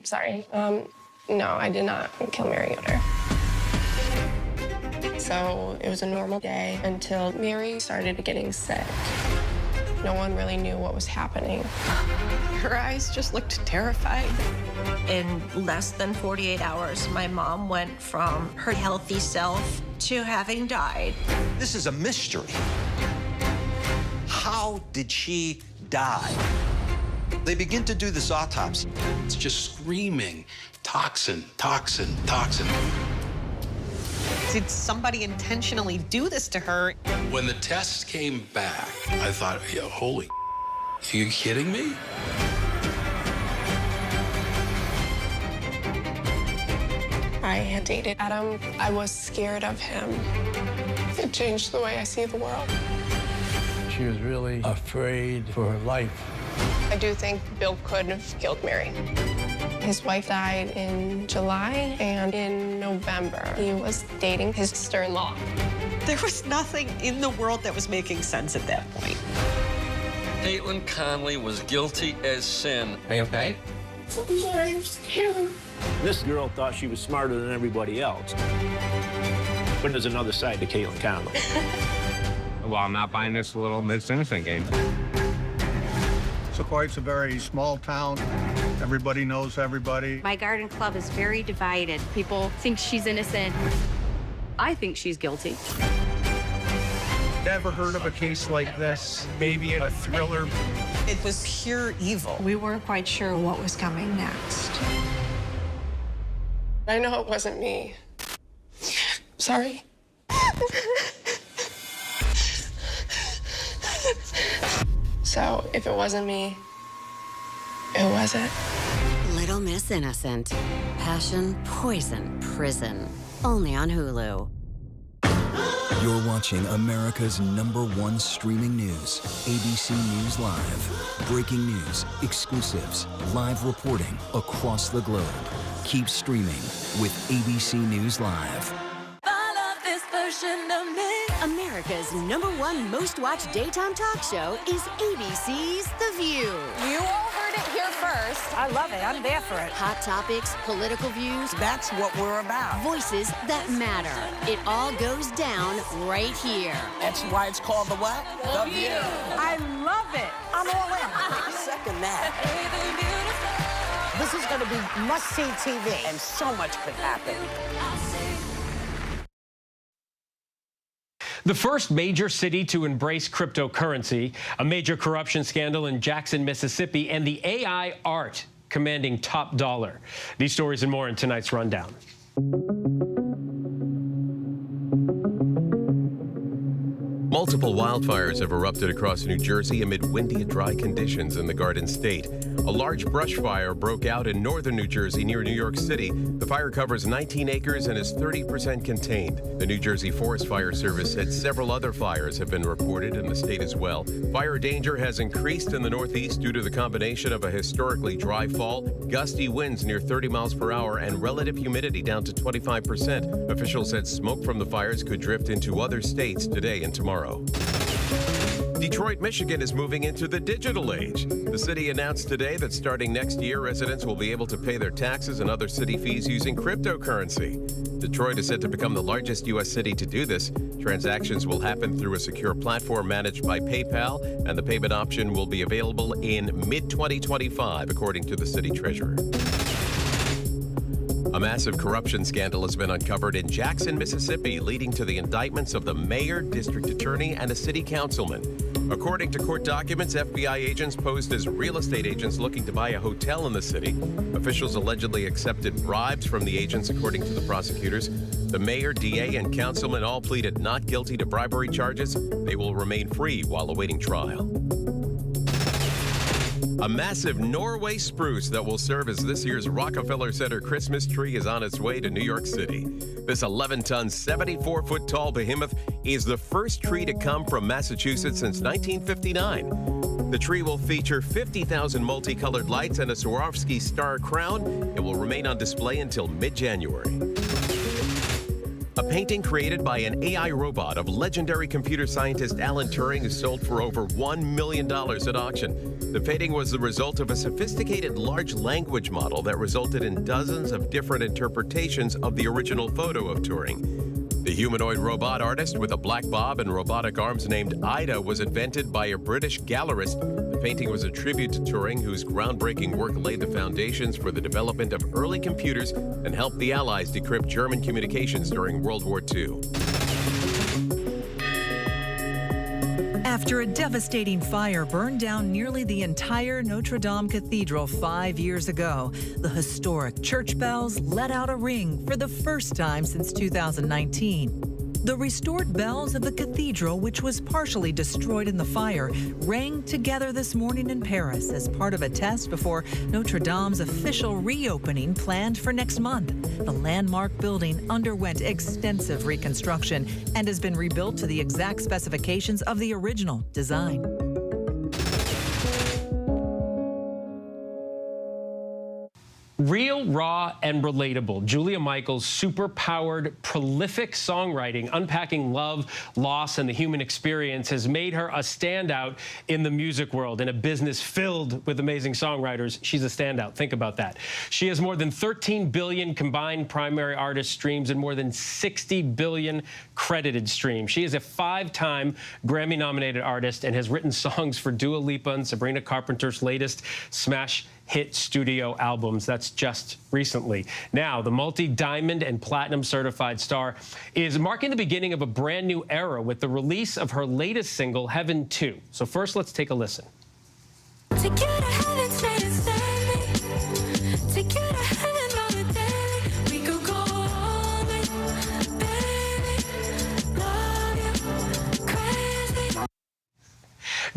Sorry. No, I did not kill Mariota. So it was a normal day until Mary started getting sick. No one really knew what was happening. Her eyes just looked terrified. In less than 48 hours, my mom went from her healthy self to having died. This is a mystery. How did she die? They begin to do this autopsy. It's just screaming, toxin, toxin, toxin. Did somebody intentionally do this to her? When the tests came back, I thought, yeah, holy, are you kidding me? I had dated Adam. I was scared of him. It changed the way I see the world. She was really afraid for her life. I do think Bill could have killed Mary. His wife died in July, and in November, he was dating his sister-in-law. There was nothing in the world that was making sense at that point. Caitlin Conley was guilty as sin. Are you okay? I'm sorry, I'm scared. This girl thought she was smarter than everybody else. But there's another side to Caitlin Conley. Well, I'm not buying this little Miss Innocent game. Sequoia's a very small town. Everybody knows everybody. My garden club is very divided. People think she's innocent. I think she's guilty. Never heard of a case like this? Maybe a thriller. It was pure evil. We weren't quite sure what was coming next. I know it wasn't me. Sorry. So, if it wasn't me, who was it? Little Miss Innocent. Passion, poison, prison. Only on Hulu. You're watching America's #1 streaming news, ABC News Live. Breaking news, exclusives, live reporting across the globe. Keep streaming with ABC News Live. America's #1 most watched daytime talk show is ABC's The View. You all heard it here first. I love it. I'm there for it. Hot topics, political views. That's what we're about. Voices that matter. It all goes down right here. That's why it's called the what? The View. I love it. I'm all in. Second that. This is going to be must-see TV, and so much could happen. The first major city to embrace cryptocurrency, a major corruption scandal in Jackson, Mississippi, and the AI art commanding top dollar. These stories and more in tonight's rundown. Multiple wildfires have erupted across New Jersey amid windy and dry conditions in the Garden State. A large brush fire broke out in northern New Jersey near New York City. The fire covers 19 acres and is 30% contained. The New Jersey Forest Fire Service said several other fires have been reported in the state as well. Fire danger has increased in the Northeast due to the combination of a historically dry fall, gusty winds near 30 miles per hour, and relative humidity down to 25%. Officials said smoke from the fires could drift into other states today and tomorrow. Detroit, Michigan is moving into the digital age. The city announced today that starting next year, residents will be able to pay their taxes and other city fees using cryptocurrency. Detroit is set to become the largest U.S. city to do this. Transactions will happen through a secure platform managed by PayPal, and the payment option will be available in mid-2025, according to the city treasurer. A massive corruption scandal has been uncovered in Jackson, Mississippi, leading to the indictments of the mayor, district attorney, and a city councilman. According to court documents, FBI agents posed as real estate agents looking to buy a hotel in the city. Officials allegedly accepted bribes from the agents, according to the prosecutors. The mayor, DA, and councilman all pleaded not guilty to bribery charges. They will remain free while awaiting trial. A massive Norway spruce that will serve as this year's Rockefeller Center Christmas tree is on its way to New York City. This 11-ton, 74-foot-tall behemoth is the first tree to come from Massachusetts since 1959. The tree will feature 50,000 multicolored lights and a Swarovski star crown. It will remain on display until mid-January. A painting created by an AI robot of legendary computer scientist Alan Turing is sold for over $1 million at auction. The painting was the result of a sophisticated large language model that resulted in dozens of different interpretations of the original photo of Turing. The humanoid robot artist with a black bob and robotic arms named Ida was invented by a British gallerist. The painting was a tribute to Turing, whose groundbreaking work laid the foundations for the development of early computers and helped the Allies decrypt German communications during World War II. After a devastating fire burned down nearly the entire Notre Dame Cathedral 5 years ago, the historic church bells let out a ring for the first time since 2019. The restored bells of the cathedral, which was partially destroyed in the fire, rang together this morning in Paris as part of a test before Notre Dame's official reopening planned for next month. The landmark building underwent extensive reconstruction and has been rebuilt to the exact specifications of the original design. Real, raw, and relatable. Julia Michaels' super-powered, prolific songwriting, unpacking love, loss, and the human experience has made her a standout in the music world. In a business filled with amazing songwriters, she's a standout. Think about that. She has more than 13 billion combined primary artist streams and more than 60 billion credited streams. She is a 5-time Grammy-nominated artist and has written songs for Dua Lipa and Sabrina Carpenter's latest smash hit studio albums. That's just recently. Now, the multi-diamond and platinum certified star is marking the beginning of a brand new era with the release of her latest single, Heaven 2. So first, let's take a listen.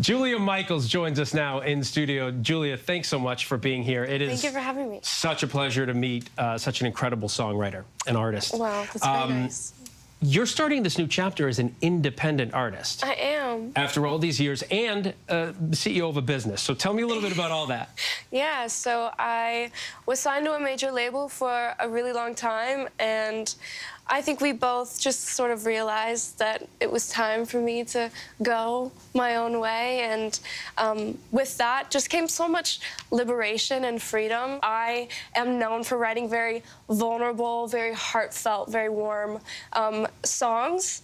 Julia Michaels joins us now in studio. Julia, thanks so much for being here. It is Thank you for having me. Such a pleasure to meet such an incredible songwriter and artist. Wow, that's very nice. You're starting this new chapter as an independent artist. I am. After all these years, and the CEO of a business. So tell me a little bit about all that. Yeah, so I was signed to a major label for a really long time, and I think we both just sort of realized that it was time for me to go my own way, and with that just came so much liberation and freedom. I am known for writing very vulnerable, very heartfelt, very warm songs,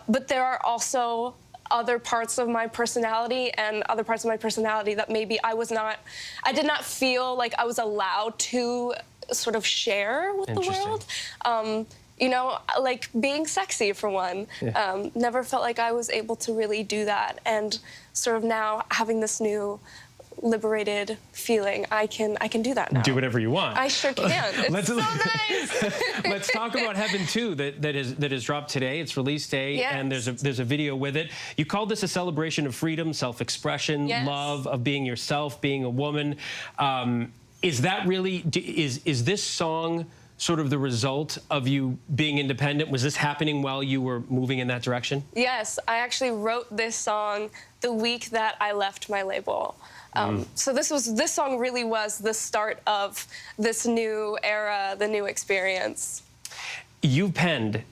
but there are also other parts of my personality and other parts of my personality that maybe I did not feel like I was allowed to sort of share with the world. You know, like being sexy, for one. Yeah. Never felt like I was able to really do that. And sort of now having this new liberated feeling. I can do that now. Do whatever you want. I sure can. It's so nice. Let's talk about Heaven 2 that is dropped today. It's release day, yes. and there's a video with it. You called this a celebration of freedom, self-expression, yes. love, of being yourself, being a woman. Is that really, is this song sort of the result of you being independent? Was this happening while you were moving in that direction? Yes, I actually wrote this song the week that I left my label. So this song really was the start of this new era, the new experience. You've penned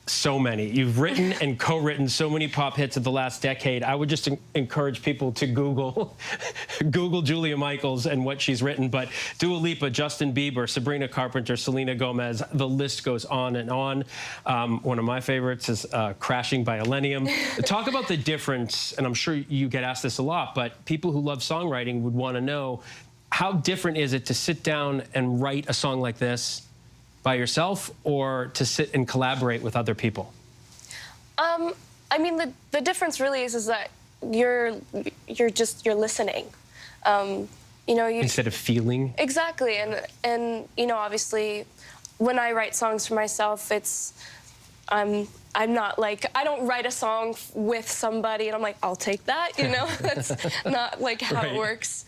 so many. You've written and co-written so many pop hits of the last decade. I would just encourage people to Google Julia Michaels and what she's written. But Dua Lipa, Justin Bieber, Sabrina Carpenter, Selena Gomez, the list goes on and on. One of my favorites is Crashing by Millennium. Talk about the difference, and I'm sure you get asked this a lot, but people who love songwriting would want to know, how different is it to sit down and write a song like this by yourself, or to sit and collaborate with other people? I mean, the difference really is that you're listening. You know, instead of feeling. Exactly, and you know, obviously, when I write songs for myself, I'm not like, I don't write a song with somebody and I'm like, I'll take that. You know, that's not like how it works.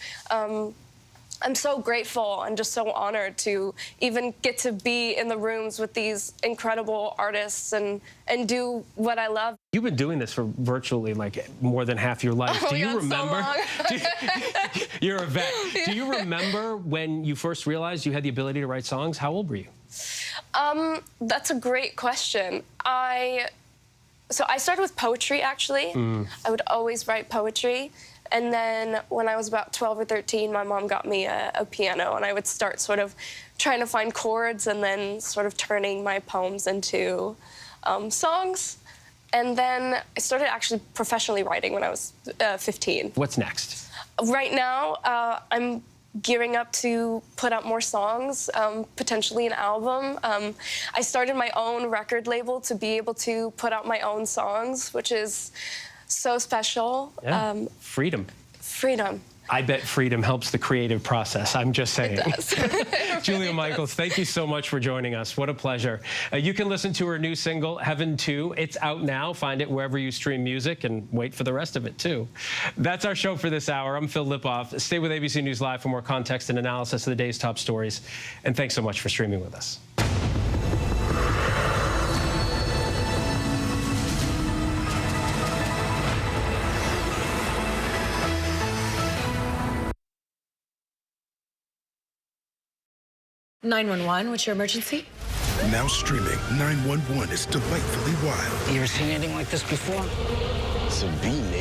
I'm so grateful and just so honored to even get to be in the rooms with these incredible artists and do what I love. You've been doing this for virtually like more than half your life. Oh, do you God, remember? so long. You're a vet. Do you remember when you first realized you had the ability to write songs? How old were you? That's a great question. So I started with poetry, actually. I would always write poetry. And then when I was about 12 or 13, my mom got me a piano, and I would start sort of trying to find chords and then sort of turning my poems into songs. And then I started actually professionally writing when I was 15. What's next? Right now, I'm gearing up to put out more songs, potentially an album. I started my own record label to be able to put out my own songs, which is so special. Yeah. Freedom. Freedom. I bet freedom helps the creative process. I'm just saying. It does. Julia Michaels, thank you so much for joining us. What a pleasure. You can listen to her new single, Heaven 2. It's out now. Find it wherever you stream music, and wait for the rest of it, too. That's our show for this hour. I'm Phil Lipoff. Stay with ABC News Live for more context and analysis of the day's top stories. And thanks so much for streaming with us. (911), what's your emergency? Now streaming, 911 is delightfully wild. You ever seen anything like this before? Sabine